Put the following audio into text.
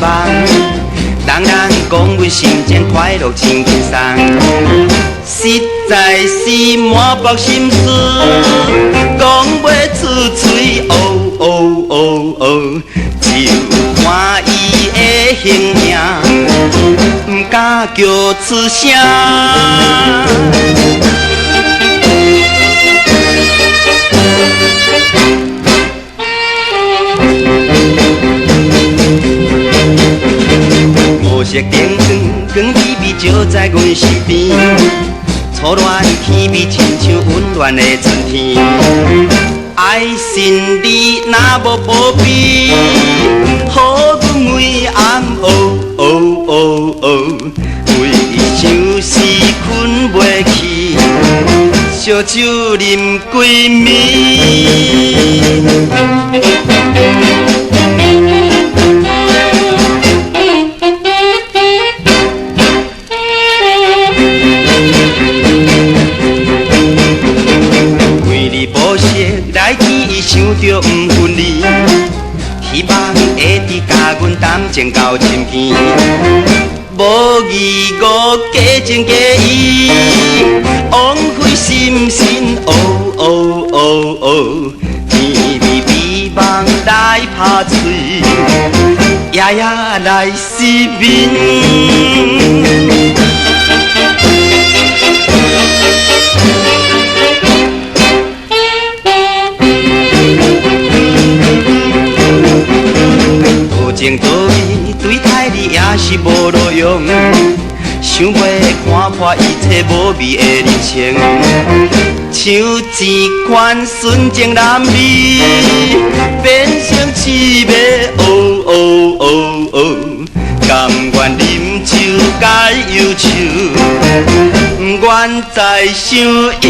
茫，人人讲阮心情快乐真轻松，实在是满腹心事，讲袂出嘴，就看伊的形影，不敢叫出声。五色灯光微微照在阮身边，初恋气味亲像温暖的春天。爱心你若无保庇，予阮为暗为想是困袂去，烧酒啉几暝。来天伊想着不分离，希望会伫甲阮谈情到深更，无义无假情假意，枉费心神甜蜜美梦来拍嘴，夜夜来失眠。情道义对待你也是无路用，想要看破一切无味的人生，像一款纯情男女变成痴迷，甘愿饮酒解忧愁，不愿再想伊。